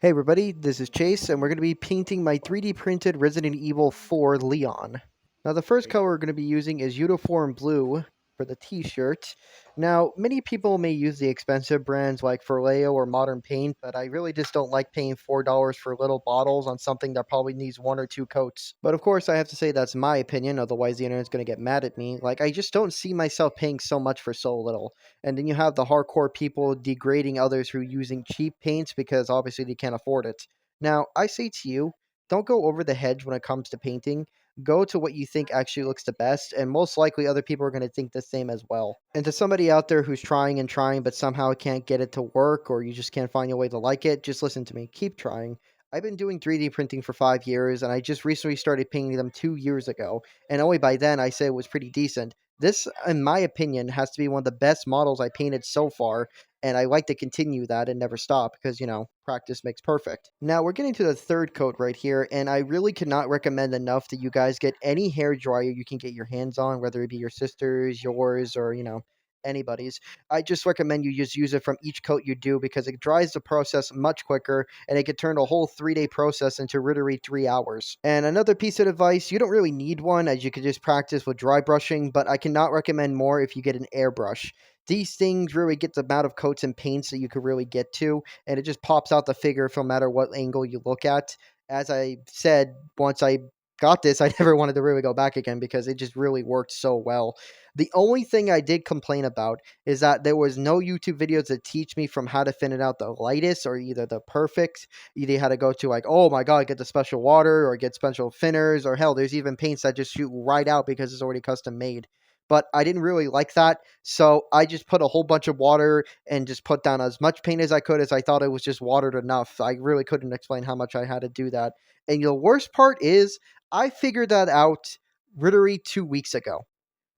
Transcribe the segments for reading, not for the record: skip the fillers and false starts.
Hey everybody, this is Chase, and we're going to be painting my 3D printed Resident Evil 4 Leon. Now, the first color we're going to be using is Uniform Blue for the t-shirt. Now, many people may use the expensive brands like Forleo or Modern Paint, but I really just don't like paying $4 for little bottles on something that probably needs one or two coats. But of course, I have to say that's my opinion, otherwise the internet's going to get mad at me. Like, I just don't see myself paying so much for so little. And then you have the hardcore people degrading others who are using cheap paints because obviously they can't afford it. Now, I say to you, don't go over the hedge when it comes to painting. Go to what you think actually looks the best, and most likely other people are going to think the same as well. And to somebody out there who's trying and trying but somehow can't get it to work or you just can't find a way to like it, just listen to me. Keep trying. I've been doing 3D printing for 5 years, and I just recently started painting them 2 years ago. And only by then I say it was pretty decent. This, in my opinion, has to be one of the best models I painted so far, and I like to continue that and never stop because, practice makes perfect. Now, we're getting to the third coat right here, and I really cannot recommend enough that you guys get any hair dryer you can get your hands on, whether it be your sister's, yours, or, anybody's. I just recommend you just use it from each coat you do because it dries the process much quicker and it can turn a whole 3 day process into literally 3 hours. And another piece of advice, you don't really need one as you can just practice with dry brushing, but I cannot recommend more if you get an airbrush. These things really get the amount of coats and paints that you could really get to, and it just pops out the figure no matter what angle you look at. As I said, once I got this, I never wanted to really go back again because it just really worked so well. The only thing I did complain about is that there was no YouTube videos that teach me from how to thin out the lightest or either the perfect. Either had to go to like, oh my god, get the special water or get special thinners, or hell, there's even paints that just shoot right out because it's already custom made. But I didn't really like that, so I just put a whole bunch of water and just put down as much paint as I could as I thought it was just watered enough. I really couldn't explain how much I had to do that. And the worst part is, I figured that out literally 2 weeks ago.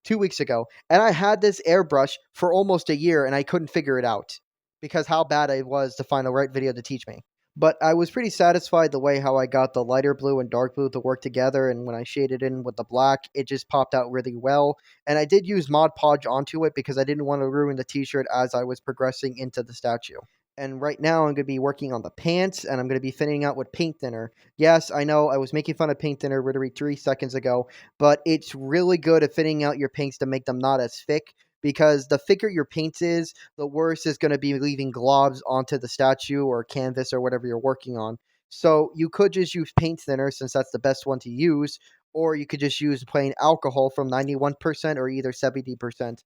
2 weeks ago, and I had this airbrush for almost a year and I couldn't figure it out because how bad it was to find the right video to teach me. But I was pretty satisfied the way how I got the lighter blue and dark blue to work together, and when I shaded in with the black, it just popped out really well. And I did use Mod Podge onto it because I didn't want to ruin the t-shirt as I was progressing into the statue. And right now I'm going to be working on the pants, and I'm going to be thinning out with paint thinner. Yes, I know I was making fun of paint thinner literally 3 seconds ago, but it's really good at thinning out your paints to make them not as thick, because the thicker your paint is, the worse it's going to be leaving globs onto the statue or canvas or whatever you're working on. So you could just use paint thinner since that's the best one to use, or you could just use plain alcohol from 91% or either 70%.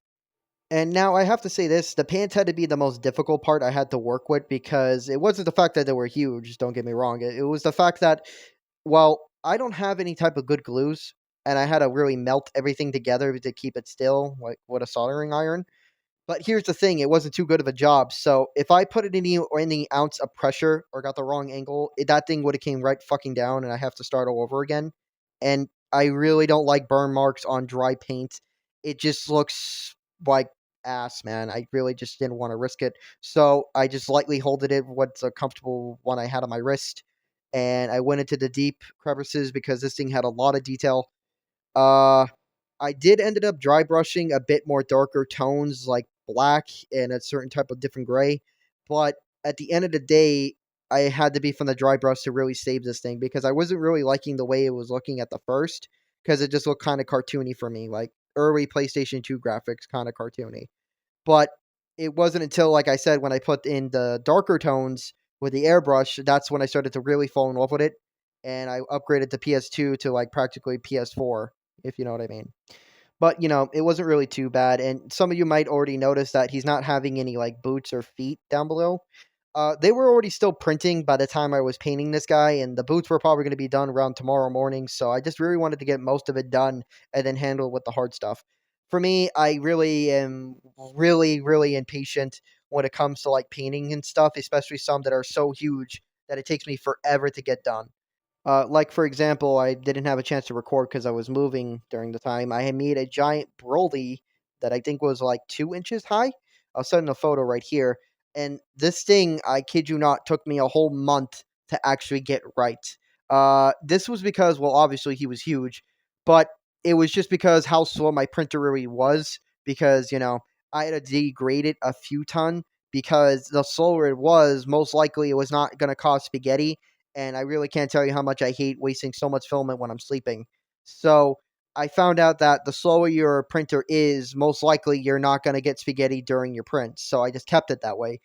And now I have to say this, the pants had to be the most difficult part I had to work with because it wasn't the fact that they were huge, don't get me wrong. It was the fact that, well, I don't have any type of good glues, and I had to really melt everything together to keep it still, like with a soldering iron. But here's the thing, it wasn't too good of a job. So if I put it any ounce of pressure or got the wrong angle, that thing would have came right fucking down, and I have to start all over again. And I really don't like burn marks on dry paint. It just looks like ass, man. I really just didn't want to risk it. So I just lightly holded it what's a comfortable one I had on my wrist. And I went into the deep crevices because this thing had a lot of detail. Uh I did ended up dry brushing a bit more darker tones like black and a certain type of different gray, but at the end of the day, I had to be from the dry brush to really save this thing because I wasn't really liking the way it was looking at the first because it just looked kind of cartoony for me, like early PlayStation 2 graphics, kind of cartoony. But it wasn't until, like I said, when I put in the darker tones with the airbrush, that's when I started to really fall in love with it, and I upgraded to PS2 to like practically PS4, if you know what I mean. But, it wasn't really too bad, and some of you might already notice that he's not having any, like, boots or feet down below. They were already still printing by the time I was painting this guy, and the boots were probably gonna be done around tomorrow morning, so I just really wanted to get most of it done and then handle with the hard stuff. For me, I really am really, really impatient when it comes to, like, painting and stuff, especially some that are so huge that it takes me forever to get done. Like, for example, I didn't have a chance to record because I was moving during the time. I had made a giant Broly that I think was like 2 inches high. I'll send a photo right here. And this thing, I kid you not, took me a whole month to actually get right. This was because, well, obviously he was huge, but it was just because how slow my printer really was. Because I had to degrade it a few ton because the slower it was, most likely it was not going to cause spaghetti. And I really can't tell you how much I hate wasting so much filament when I'm sleeping. So I found out that the slower your printer is, most likely you're not going to get spaghetti during your print. So I just kept it that way.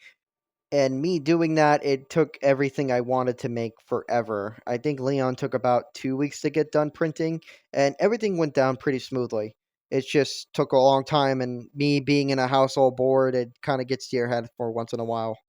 And me doing that, it took everything I wanted to make forever. I think Leon took about 2 weeks to get done printing, and everything went down pretty smoothly. It just took a long time, and me being in a household bored, it kind of gets to your head for once in a while.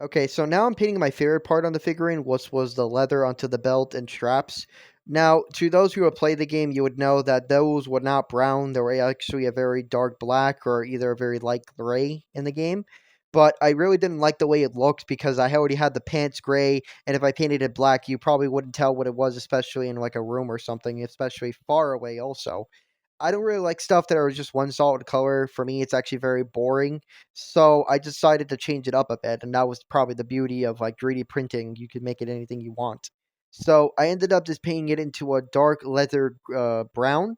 Okay, so now I'm painting my favorite part on the figurine, which was the leather onto the belt and straps. Now, to those who have played the game, you would know that those were not brown. They were actually a very dark black or either a very light gray in the game. But I really didn't like the way it looked because I already had the pants gray, and if I painted it black, you probably wouldn't tell what it was, especially in like a room or something, especially far away also. I don't really like stuff that are just one solid color. For me, it's actually very boring. So I decided to change it up a bit, and that was probably the beauty of like 3D printing. You can make it anything you want. So I ended up just painting it into a dark leather brown,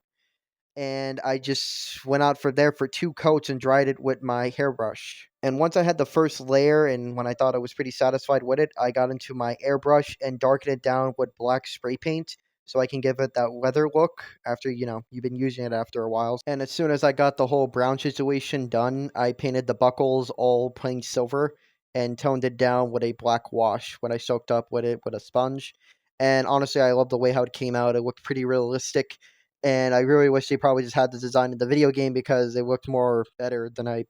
and I just went out for there for 2 coats and dried it with my hairbrush. And once I had the first layer, and when I thought I was pretty satisfied with it, I got into my airbrush and darkened it down with black spray paint so I can give it that leather look after, you've been using it after a while. And as soon as I got the whole brown situation done, I painted the buckles all plain silver and toned it down with a black wash when I soaked up with it with a sponge. And honestly, I love the way how it came out. It looked pretty realistic, and I really wish they probably just had the design in the video game because it looked more better than I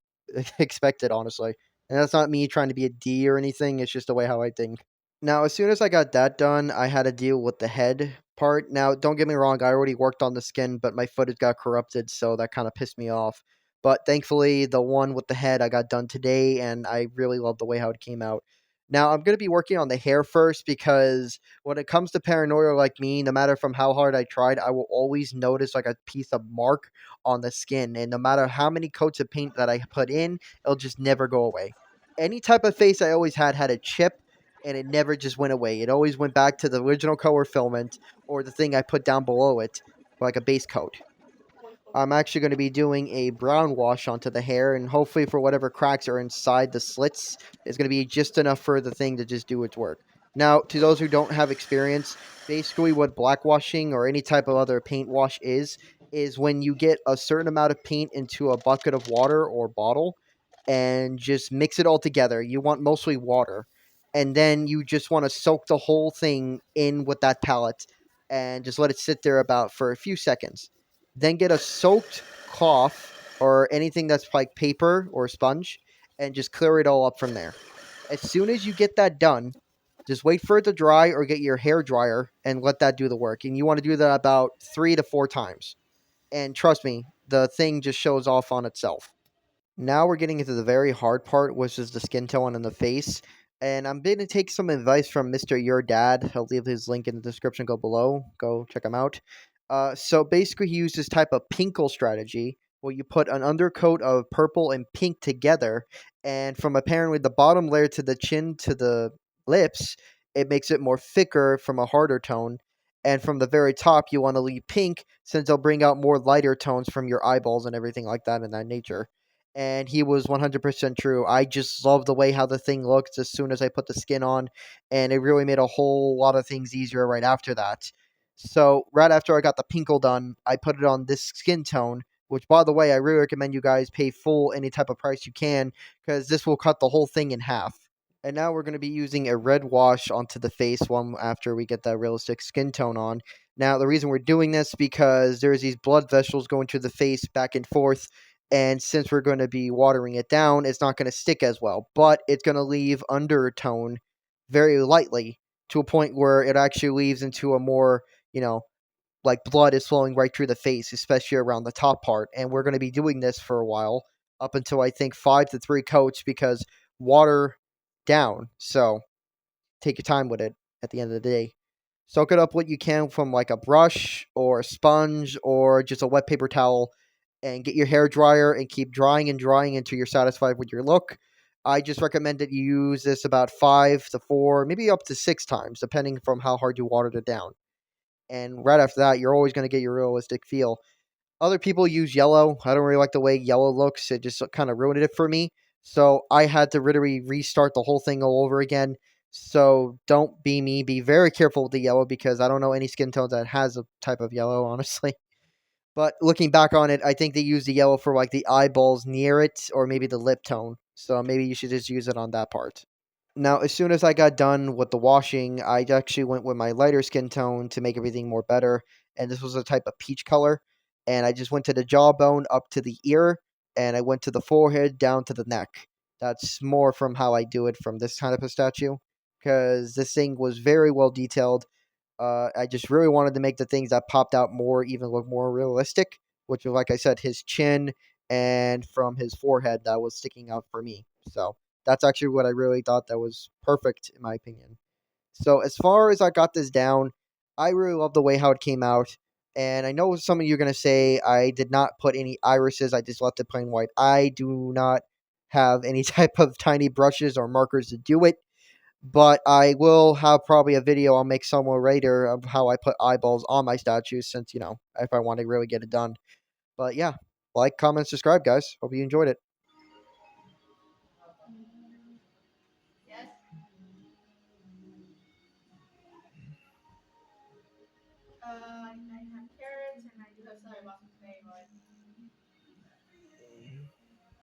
expected, honestly. And that's not me trying to be a D or anything, it's just the way how I think. Now, as soon as I got that done, I had to deal with the head part. Now, don't get me wrong, I already worked on the skin, but my footage got corrupted, so that kind of pissed me off. But thankfully, the one with the head I got done today, and I really love the way how it came out. Now, I'm going to be working on the hair first because when it comes to paranoia like me, no matter from how hard I tried, I will always notice like a piece of mark on the skin. And no matter how many coats of paint that I put in, it'll just never go away. Any type of face I always had a chip, and it never just went away. It always went back to the original color filament or the thing I put down below it, like a base coat. I'm actually going to be doing a brown wash onto the hair, and hopefully for whatever cracks are inside the slits, it's going to be just enough for the thing to just do its work. Now, to those who don't have experience, basically what black washing or any type of other paint wash is when you get a certain amount of paint into a bucket of water or bottle and just mix it all together. You want mostly water. And then you just want to soak the whole thing in with that palette and just let it sit there about for a few seconds. Then get a soaked cloth or anything that's like paper or sponge and just clear it all up from there. As soon as you get that done, just wait for it to dry or get your hair dryer and let that do the work. And you want to do that about 3 to 4 times. And trust me, the thing just shows off on itself. Now we're getting into the very hard part, which is the skin tone on the face. And I'm going to take some advice from Mr. Your Dad. I'll leave his link in the description go below. Go check him out. So basically, he used this type of pinkle strategy where you put an undercoat of purple and pink together. And from apparently the bottom layer to the chin to the lips, it makes it more thicker from a harder tone. And from the very top, you want to leave pink since it'll bring out more lighter tones from your eyeballs and everything like that in that nature. And he was 100% true. I just love the way how the thing looks as soon as I put the skin on, and it really made a whole lot of things easier right after that. So, right after I got the pinkle done, I put it on this skin tone, which, by the way, I really recommend you guys pay full any type of price you can, because this will cut the whole thing in half. And now we're going to be using a red wash onto the face one after we get that realistic skin tone on. Now, the reason we're doing this because there's these blood vessels going to the face back and forth, and since we're going to be watering it down, it's not going to stick as well, but it's going to leave undertone very lightly to a point where it actually leaves into a more, like blood is flowing right through the face, especially around the top part. And we're going to be doing this for a while, up until I think 5 to 3 coats, because water down. So take your time with it at the end of the day. Soak it up what you can from like a brush or a sponge or just a wet paper towel, and get your hair dryer and keep drying and drying until you're satisfied with your look. I just recommend that you use this about 5 to 4, maybe up to 6 times, depending from how hard you watered it down. And right after that, you're always going to get your realistic feel. Other people use yellow. I don't really like the way yellow looks. It just kind of ruined it for me. So I had to literally restart the whole thing all over again. So don't be me. Be very careful with the yellow because I don't know any skin tone that has a type of yellow, honestly. But looking back on it, I think they used the yellow for like the eyeballs near it or maybe the lip tone. So maybe you should just use it on that part. Now, as soon as I got done with the washing, I actually went with my lighter skin tone to make everything more better. And this was a type of peach color. And I just went to the jawbone up to the ear, and I went to the forehead down to the neck. That's more from how I do it from this kind of a statue, because this thing was very well detailed. I just really wanted to make the things that popped out more even look more realistic, which was, like I said, his chin and from his forehead that was sticking out for me. So that's actually what I really thought that was perfect in my opinion. So as far as I got this down, I really love the way how it came out. And I know some of you are gonna say I did not put any irises. I just left it plain white. I do not have any type of tiny brushes or markers to do it, but I will have probably a video I'll make somewhere later of how I put eyeballs on my statues since, if I want to really get it done. But yeah, like, comment, subscribe, guys. Hope you enjoyed it.